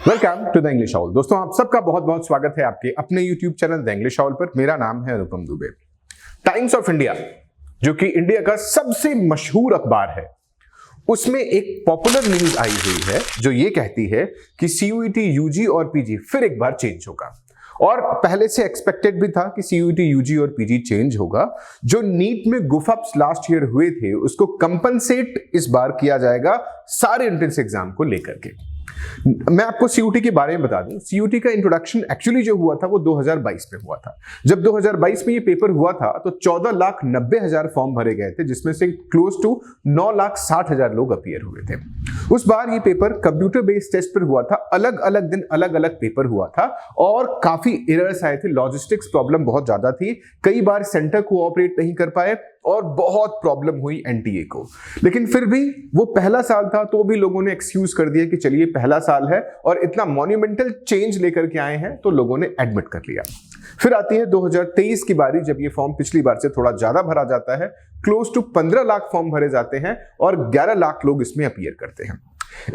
Welcome to the English हाउल। दोस्तों, आप सबका बहुत बहुत स्वागत है आपके अपने YouTube चैनल द इंग्लिश हाउल पर। मेरा नाम है अनुपम दुबे। टाइम्स ऑफ इंडिया, जो कि इंडिया का सबसे मशहूर अखबार है, उसमें एक पॉपुलर न्यूज आई हुई है जो ये कहती है कि सीयूईटी यूजी और पीजी फिर एक बार चेंज होगा। और पहले से एक्सपेक्टेड भी था कि सीयूईटी यूजी और पीजी चेंज होगा। जो नीट में गुफअप्स लास्ट ईयर हुए थे उसको कंपनसेट इस बार किया जाएगा सारे एंट्रेंस एग्जाम को लेकर के। मैं आपको सीयूटी के बारे में बता दूं, सीयूटी का इंट्रोडक्शन एक्चुअली जो हुआ था वो 2022 में हुआ था। जब 2022 में ये पेपर हुआ था तो 14,90,000 फॉर्म भरे गए थे, जिसमें से क्लोज टू 9,60,000 लोग अपीयर हुए थे। उस बार ये पेपर कंप्यूटर बेस्ड टेस्ट पर हुआ था। अलग अलग दिन अलग अलग पेपर हुआ था और काफी एरर्स आए थे। लॉजिस्टिक्स प्रॉब्लम बहुत ज्यादा थी, कई बार सेंटर कोऑपरेट नहीं कर पाए और बहुत प्रॉब्लम हुई एनटीए को। लेकिन फिर भी वो पहला साल था तो भी लोगों ने एक्सक्यूज कर दिया कि चलिए पहला साल है और इतना मॉन्यूमेंटल चेंज लेकर के आए हैं, तो लोगों ने एडमिट कर लिया। फिर आती है 2023 की बारी, जब ये फॉर्म पिछली बार से थोड़ा ज्यादा भरा जाता है। क्लोज टू 15 लाख फॉर्म भरे जाते हैं और 11 लाख लोग इसमें अपीयर करते हैं।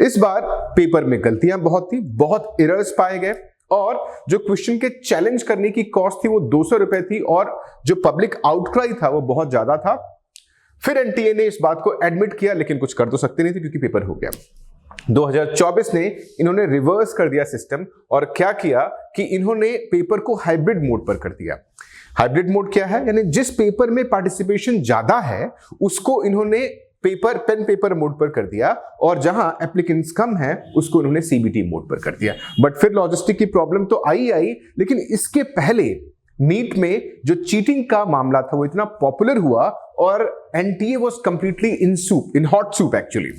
इस बार पेपर में गलतियां बहुत थी, बहुत एरर्स पाए गए और जो क्वेश्चन के चैलेंज करने की कॉस्ट थी वो 200 रुपए थी और जो पब्लिक आउटक्राई था वो बहुत ज्यादा था। फिर एनटीए ने इस बात को एडमिट किया, लेकिन कुछ कर तो सकते नहीं थे क्योंकि पेपर हो गया। 2024 ने इन्होंने रिवर्स कर दिया सिस्टम और क्या किया कि इन्होंने पेपर को हाइब्रिड मोड पर कर दिया। हाइब्रिड मोड क्या है? यानी जिस पेपर में पार्टिसिपेशन ज्यादा है उसको इन्होंने पेन पेपर मोड पर कर दिया और जहां एप्लीकेंट्स कम हैं उसको उन्होंने सीबीटी मोड पर कर दिया। बट फिर लॉजिस्टिक की प्रॉब्लम तो आई, लेकिन इसके पहले नीट में जो चीटिंग का मामला था वो इतना पॉपुलर हुआ और NTA was completely in hot soup actually,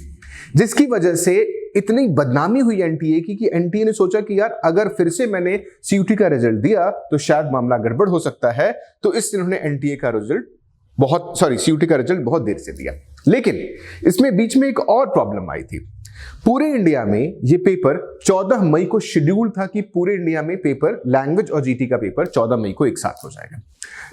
जिसकी वजह से इतनी बदनामी हुई एनटीए की कि एनटीए ने सोचा कि यार अगर फिर से मैंने सीयूटी का रिजल्ट दिया तो शायद मामला गड़बड़ हो सकता है। तो इसलिए उन्होंने एनटीए का सीयूटी का रिजल्ट बहुत देर से दिया। लेकिन इसमें बीच में एक और प्रॉब्लम आई थी। पूरे इंडिया में ये पेपर 14 मई को शेड्यूल था कि पूरे इंडिया में पेपर लैंग्वेज और जीटी का पेपर 14 मई को एक साथ हो जाएगा।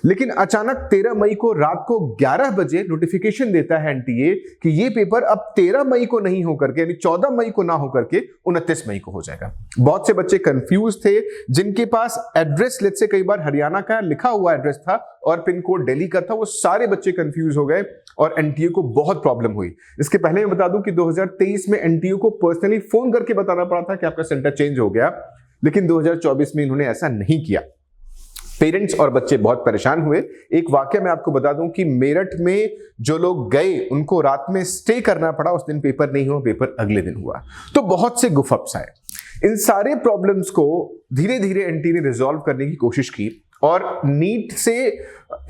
लेकिन अचानक 13 मई को रात को 11 बजे नोटिफिकेशन देता है एनटीए कि ये पेपर अब 13 मई को नहीं होकर के, यानी 14 मई को ना होकर के 29 मई को हो जाएगा। बहुत से बच्चे कंफ्यूज थे, जिनके पास एड्रेस लेट से कई बार हरियाणा का लिखा हुआ एड्रेस था और पिन कोड दिल्ली का था, वो सारे बच्चे कंफ्यूज हो गए और एनटीए को बहुत प्रॉब्लम हुई। इसके पहले मैं बता दूं कि 2023 में एनटीए को पर्सनली फोन करके बताना पड़ा था कि आपका सेंटर चेंज हो गया, लेकिन 2024 में इन्होंने ऐसा नहीं किया। पेरेंट्स और बच्चे बहुत परेशान हुए। एक वाकया मैं आपको बता दूं कि मेरठ में जो लोग गए उनको रात में स्टे करना पड़ा। उस दिन पेपर नहीं हुआ, पेपर अगले दिन हुआ। तो बहुत से गुफअप्स आए। इन सारे प्रॉब्लम्स को धीरे धीरे एनटीए ने रिजॉल्व करने की कोशिश की और नीट से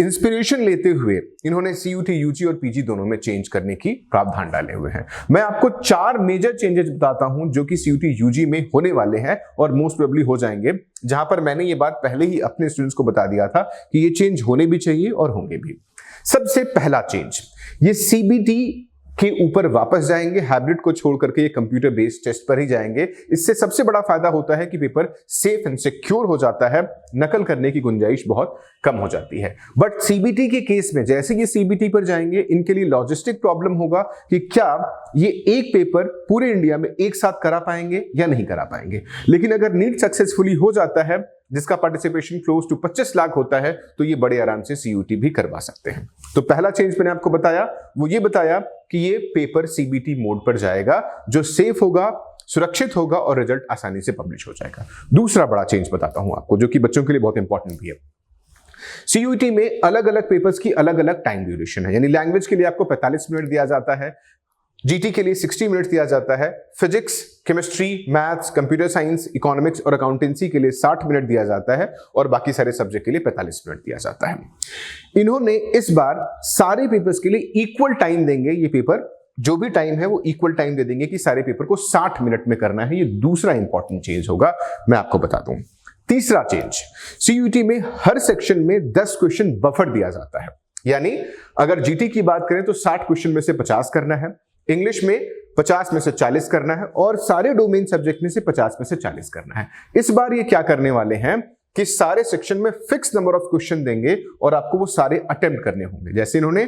इंस्पिरेशन लेते हुए इन्होंने सीयूटी यूजी और पीजी दोनों में चेंज करने की प्रावधान डाले हुए हैं। मैं आपको 4 मेजर चेंजेस बताता हूं जो कि सीयूटी यूजी में होने वाले हैं और मोस्ट प्रोबेबली हो जाएंगे, जहां पर मैंने ये बात पहले ही अपने स्टूडेंट्स को बता दिया था कि ये चेंज होने भी चाहिए और होंगे भी। सबसे पहला चेंज, ये सीबीटी के ऊपर वापस जाएंगे। हाइब्रिड को छोड़ करके ये कंप्यूटर बेस्ड टेस्ट पर ही जाएंगे। इससे सबसे बड़ा फायदा होता है कि पेपर सेफ एंड सिक्योर हो जाता है, नकल करने की गुंजाइश बहुत कम हो जाती है। बट सीबीटी के केस में जैसे ये सीबीटी पर जाएंगे, इनके लिए लॉजिस्टिक प्रॉब्लम होगा कि क्या ये एक पेपर पूरे इंडिया में एक साथ करा पाएंगे या नहीं करा पाएंगे। लेकिन अगर नीट सक्सेसफुली हो जाता है, जिसका पार्टिसिपेशन क्लोज टू 25 लाख होता है, तो ये बड़े आराम से सीयूटी भी करवा सकते हैं। तो पहला चेंज मैंने आपको बताया, वो ये बताया कि ये पेपर सीबीटी मोड पर जाएगा, जो सेफ होगा, सुरक्षित होगा और रिजल्ट आसानी से पब्लिश हो जाएगा। दूसरा बड़ा चेंज बताता हूं आपको, जो कि बच्चों के लिए बहुत इंपॉर्टेंट भी है। सीयूटी में अलग अलग पेपर्स की अलग अलग टाइम ड्यूरेशन है। यानी लैंग्वेज के लिए आपको 45 मिनट दिया जाता है, जीटी के लिए 60 मिनट दिया जाता है, physics, chemistry, maths, computer science, economics और अकाउंटेंसी के लिए 60 मिनट दिया जाता है और बाकी सारे सब्जेक्ट के लिए 45 मिनट दिया जाता है। इन्होंने इस बार सारे पेपर्स के लिए इक्वल टाइम देंगे। ये पेपर जो भी टाइम है वो इक्वल टाइम दे देंगे कि सारे पेपर को 60 मिनट में करना है। ये दूसरा इंपॉर्टेंट चेंज होगा, मैं आपको बता दूं। तीसरा चेंज, सीयूटी में हर सेक्शन में 10 क्वेश्चन बफर दिया जाता है। यानी अगर जीटी की बात करें तो 60 क्वेश्चन में से 50 करना है, इंग्लिश में 50 में से 40 करना है और सारे डोमेन सब्जेक्ट में से 50 में से 40 करना है। इस बार ये क्या करने वाले हैं कि सारे सेक्शन में फिक्स नंबर ऑफ क्वेश्चन देंगे और आपको वो सारे अटेम्प्ट करने होंगे। जैसे इन्होंने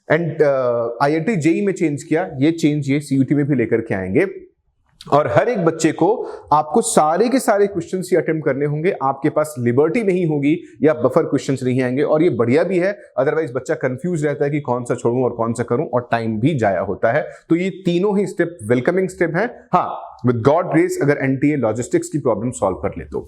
IIT जेई में चेंज किया, ये चेंज ये सीयूटी में भी लेकर के आएंगे। और हर एक बच्चे को आपको सारे के सारे क्वेश्चंस ही अटेम्प्ट करने होंगे। आपके पास लिबर्टी नहीं होगी या बफर क्वेश्चंस नहीं आएंगे, और ये बढ़िया भी है, अदरवाइज बच्चा कंफ्यूज रहता है कि कौन सा छोड़ूं और कौन सा करूं, और टाइम भी जाया होता है। तो ये तीनों ही स्टेप वेलकमिंग स्टेप है। हाँ, विद गॉड ग्रेस अगर एनटीए लॉजिस्टिक्स की प्रॉब्लम सॉल्व कर ले तो।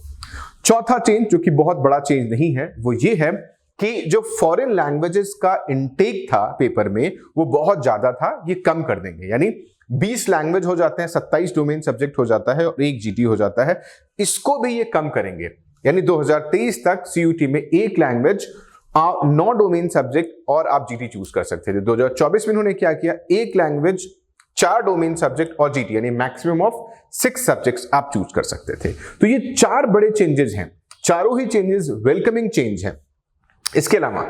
चौथा चेंज, जो कि बहुत बड़ा चेंज नहीं है, वो ये है कि जो फॉरेन लैंग्वेजेस का इनटेक था पेपर में वो बहुत ज्यादा था, ये कम कर देंगे। यानी 20 लैंग्वेज हो जाते हैं, 27 डोमेन सब्जेक्ट हो जाता है और 1 जीटी हो जाता है, इसको भी ये कम करेंगे। यानी 2023 तक सीयूटी में 1 लैंग्वेज 9 डोमेन सब्जेक्ट और आप जीटी चूज कर सकते थे। 2024 में इन्होंने क्या किया, 1 लैंग्वेज 4 डोमेन सब्जेक्ट और जीटी, यानी मैक्सिमम ऑफ 6 सब्जेक्ट्स आप चूज कर सकते थे। तो ये 4 बड़े चेंजेस हैं, चारों ही चेंजेस वेलकमिंग चेंज हैं। इसके अलावा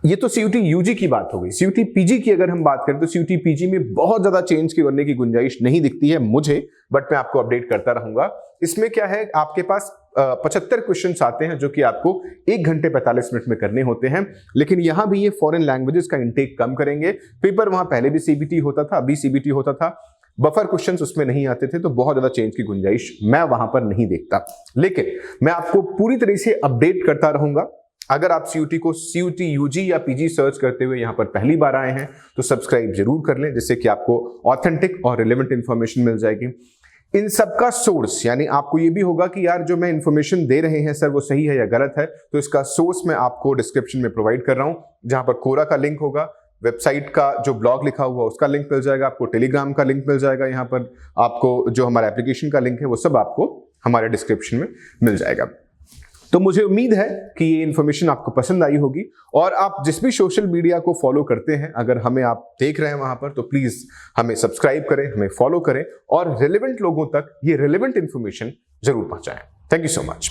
ये तो सीयूटी यूजी की बात हो गई। सीयूटी पीजी की अगर हम बात करें तो सीयूटी पीजी में बहुत ज्यादा चेंज करने की गुंजाइश नहीं दिखती है मुझे, बट मैं आपको अपडेट करता रहूंगा। इसमें क्या है, आपके पास 75 क्वेश्चंस आते हैं जो कि आपको 1 घंटे 45 मिनट में करने होते हैं, लेकिन यहां भी ये फॉरेन लैंग्वेजेस का इंटेक कम करेंगे। पेपर वहां पहले भी सीबीटी होता था, अभी सीबीटी होता था, बफर क्वेश्चंस उसमें नहीं आते थे, तो बहुत ज्यादा चेंज की गुंजाइश मैं वहां पर नहीं देखता। लेकिन मैं आपको पूरी तरह से अपडेट करता रहूंगा। अगर आप सीयूटी को सीयूटी यूजी या पीजी सर्च करते हुए यहां पर पहली बार आए हैं तो सब्सक्राइब जरूर कर लें, जिससे कि आपको ऑथेंटिक और रिलेवेंट इंफॉर्मेशन मिल जाएगी। इन सबका सोर्स, यानी आपको ये भी होगा कि यार जो मैं इंफॉर्मेशन दे रहे हैं सर वो सही है या गलत है, तो इसका सोर्स मैं आपको डिस्क्रिप्शन में प्रोवाइड कर रहा हूं, जहां पर कोरा का लिंक होगा, वेबसाइट का जो ब्लॉग लिखा हुआ उसका लिंक मिल जाएगा, आपको टेलीग्राम का लिंक मिल जाएगा, यहाँ पर आपको जो हमारा एप्लीकेशन का लिंक है वो सब आपको हमारे डिस्क्रिप्शन में मिल जाएगा। तो मुझे उम्मीद है कि ये इन्फॉर्मेशन आपको पसंद आई होगी, और आप जिस भी सोशल मीडिया को फॉलो करते हैं, अगर हमें आप देख रहे हैं वहां पर, तो प्लीज हमें सब्सक्राइब करें, हमें फॉलो करें और रिलेवेंट लोगों तक ये रिलेवेंट इन्फॉर्मेशन जरूर पहुंचाएं। Thank you so much.